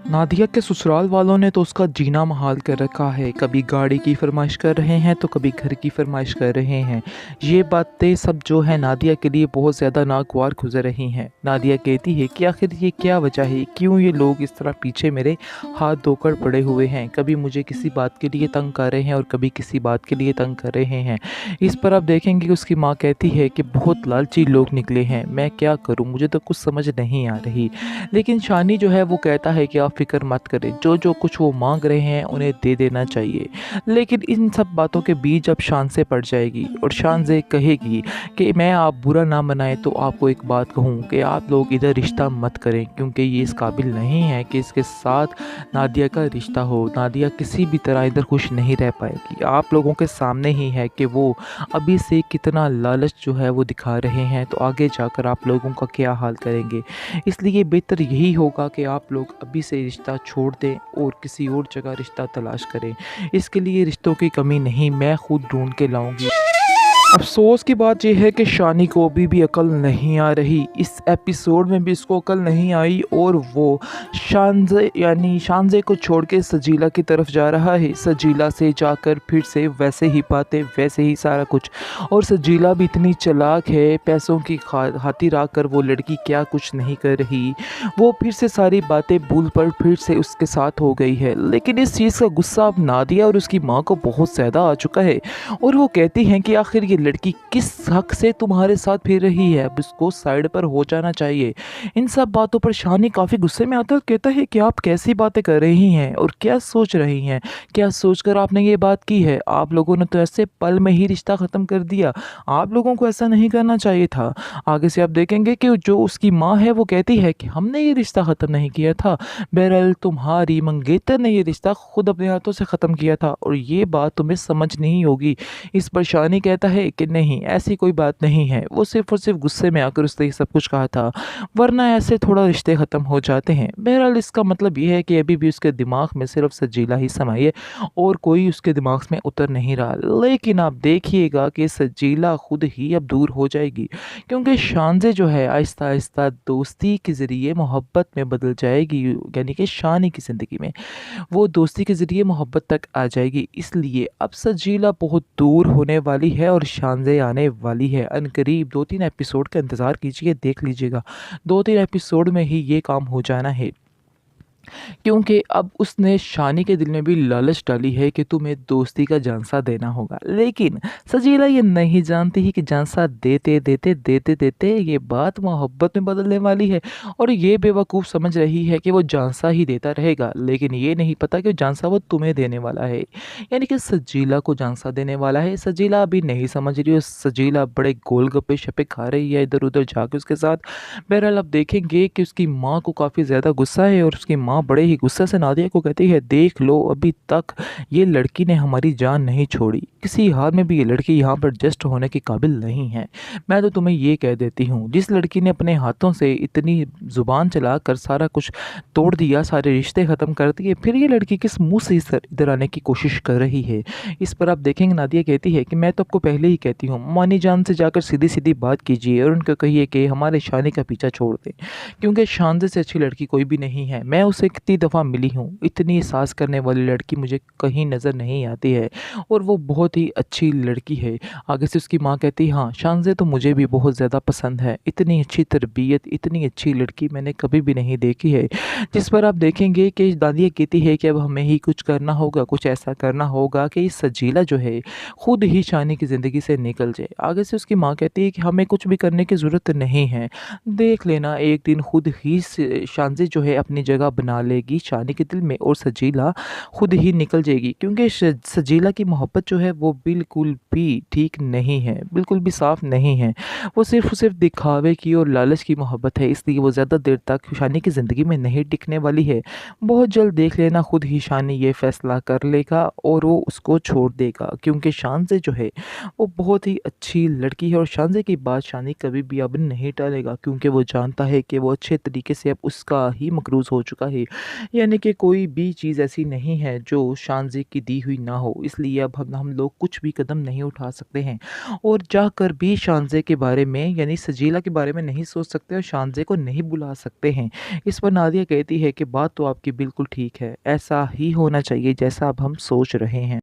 नादिया के ससुराल वालों ने तो उसका जीना मुहाल कर रखा है। कभी गाड़ी की फरमाइश कर रहे हैं तो कभी घर की फरमाइश कर रहे हैं। ये बातें सब जो है नादिया के लिए बहुत ज़्यादा नागवार गुजर रही हैं। नादिया कहती है कि आखिर ये क्या वजह है, क्यों ये लोग इस तरह पीछे मेरे हाथ धोकर पड़े हुए हैं। कभी मुझे किसी बात के लिए तंग कर रहे हैं और कभी किसी बात के लिए तंग कर रहे हैं। इस पर आप देखेंगे कि उसकी माँ कहती है कि बहुत लालची लोग निकले हैं, मैं क्या करूँ, मुझे तो कुछ समझ नहीं आ रही। लेकिन शानी जो है वो कहता है कि आप फ़िक्र मत करें, जो कुछ वो माँग रहे हैं उन्हें दे देना चाहिए। लेकिन इन सब बातों के बीच अब शान से पड़ जाएगी और शान से कहेगी कि मैं आप बुरा ना मनाएं तो आपको एक बात कहूँ कि आप लोग इधर रिश्ता मत करें, क्योंकि ये इस काबिल नहीं है कि इसके साथ नादिया का रिश्ता हो। नादिया किसी भी तरह इधर खुश नहीं रह पाएगी। आप लोगों के सामने ही है कि वो अभी से कितना लालच जो है वो दिखा रहे हैं, तो आगे जाकर आप लोगों का क्या हाल करेंगे। इसलिए बेहतर यही होगा कि आप लोग अभी से रिश्ता छोड़ दें और किसी और जगह रिश्ता तलाश करें। इसके लिए रिश्तों की कमी नहीं, मैं खुद ढूंढ के लाऊंगी। अफसोस की बात यह है कि शानी को अभी भी अकल नहीं आ रही। इस एपिसोड में भी इसको अकल नहीं आई और वो शानजे को छोड़ के सजीला की तरफ जा रहा है। सजीला से जाकर फिर से वैसे ही बातें, वैसे ही सारा कुछ। और सजीला भी इतनी चालाक है, पैसों की खातिर आकर वो लड़की क्या कुछ नहीं कर रही। वो फिर से सारी बातें भूल पर फिर से उसके साथ हो गई है। लेकिन इस चीज़ का गुस्सा अब नादिया और उसकी माँ को बहुत ज़्यादा आ चुका है और वो कहती हैं कि आखिर ये लड़की किस हक से तुम्हारे साथ फिर रही है, अब इसको साइड पर हो जाना चाहिए। इन सब बातों पर शानी काफ़ी गुस्से में आता है और कहता है कि आप कैसी बातें कर रही हैं और क्या सोच रही हैं, क्या सोचकर आपने ये बात की है। आप लोगों ने तो ऐसे पल में ही रिश्ता ख़त्म कर दिया, आप लोगों को ऐसा नहीं करना चाहिए था। आगे से आप देखेंगे कि जो उसकी माँ है वो कहती है कि हमने ये रिश्ता ख़त्म नहीं किया था, बहरहाल तुम्हारी मंगेतर ने ये रिश्ता खुद अपने हाथों से ख़त्म किया था और ये बात तुम्हें समझ नहीं होगी। इस पर शानी कहता है कि नहीं, ऐसी कोई बात नहीं है, वो सिर्फ़ और सिर्फ गुस्से में आकर उसने ये सब कुछ कहा था, वरना ऐसे थोड़ा रिश्ते ख़त्म हो जाते हैं। बहरहाल इसका मतलब ये है कि अभी भी उसके दिमाग में सिर्फ सजीला ही समाई है और कोई उसके दिमाग में उतर नहीं रहा। लेकिन आप देखिएगा कि सजीला खुद ही अब दूर हो जाएगी, क्योंकि शानजे जो है आहिस्ता आहिस्ता दोस्ती के ज़रिए मोहब्बत में बदल जाएगी। यानी कि शानी की ज़िंदगी में वो दोस्ती के ज़रिए मोहब्बत तक आ जाएगी। इसलिए अब सजीला बहुत दूर होने वाली है और शानजे आने वाली है। अनकरीब 2-3 एपिसोड का इंतज़ार कीजिए, देख लीजिएगा। 2-3 एपिसोड में ही ये काम हो जाना है, क्योंकि अब उसने शानी के दिल में भी लालच डाली है कि तुम्हें दोस्ती का झांसा देना होगा। लेकिन सजीला ये नहीं जानती ही कि झांसा देते ये बात मोहब्बत में बदलने वाली है और ये बेवकूफ़ समझ रही है कि वो झांसा ही देता रहेगा, लेकिन ये नहीं पता कि झांसा वो तुम्हें देने वाला है, यानी कि सजीला को झांसा देने वाला है। सजीला अभी नहीं समझ रही और सजीला बड़े गोलगप्पे शप्पे खा रही है इधर उधर जाके उसके साथ। बहरहाल आप देखेंगे कि उसकी माँ को काफ़ी ज़्यादा गुस्सा है और उसकी माँ बड़े ही गुस्से से नादिया को कहती है, देख लो अभी तक ये लड़की ने हमारी जान नहीं छोड़ी, किसी हाल में भी ये लड़की यहाँ पर एडजस्ट होने के काबिल नहीं है। मैं तो तुम्हें ये कह देती हूँ, जिस लड़की ने अपने हाथों से इतनी ज़ुबान चला कर सारा कुछ तोड़ दिया, सारे रिश्ते ख़त्म कर दिए, फिर ये लड़की किस मुँह से इधर आने की कोशिश कर रही है। इस पर आप देखेंगे नादिया कहती है कि मैं तो आपको पहले ही कहती हूँ, मानी जान से जाकर सीधी सीधी बात कीजिए और उनको कहिए कि हमारे शानी का पीछा छोड़ दें, क्योंकि शानजे से अच्छी लड़की कोई भी नहीं है। मैं उसे कितनी दफ़ा मिली हूँ, इतनी एहसास करने वाली लड़की मुझे कहीं नज़र नहीं आती है और वो बहुत ही अच्छी लड़की है। आगे से उसकी माँ कहती है, हाँ शानजे तो मुझे भी बहुत ज़्यादा पसंद है, इतनी अच्छी तरबियत, इतनी अच्छी लड़की मैंने कभी भी नहीं देखी है। जिस पर आप देखेंगे कि दादिया कहती है कि अब हमें ही कुछ करना होगा, कुछ ऐसा करना होगा कि इस सजीला जो है खुद ही शानी की ज़िंदगी से निकल जाए। आगे से उसकी माँ कहती है कि हमें कुछ भी करने की ज़रूरत नहीं है, देख लेना एक दिन खुद ही शानजे जो है अपनी जगह बना लेगी शानी के दिल में और सजीला खुद ही निकल जाएगी, क्योंकि सजीला की मोहब्बत जो है वो बिल्कुल भी ठीक नहीं है, बिल्कुल भी साफ़ नहीं है। वो सिर्फ दिखावे की और लालच की मोहब्बत है, इसलिए वो ज़्यादा देर तक शानी की ज़िंदगी में नहीं टिकने वाली है। बहुत जल्द देख लेना खुद ही शानी ये फ़ैसला कर लेगा और वो उसको छोड़ देगा, क्योंकि शानजे जो है वो बहुत ही अच्छी लड़की है और शानजे की बात शानी कभी भी अब नहीं टालेगा, क्योंकि वो जानता है कि वो अच्छे तरीके से अब उसका ही मकरूज़ हो चुका है। है। यानी कि कोई भी चीज़ ऐसी नहीं है जो शानज़ी की दी हुई ना हो, इसलिए अब हम लोग कुछ भी कदम नहीं उठा सकते हैं और जाकर भी शानज़े के बारे में यानी सजीला के बारे में नहीं सोच सकते और शानज़े को नहीं बुला सकते हैं। इस पर नादिया कहती है कि बात तो आपकी बिल्कुल ठीक है, ऐसा ही होना चाहिए जैसा अब हम सोच रहे हैं।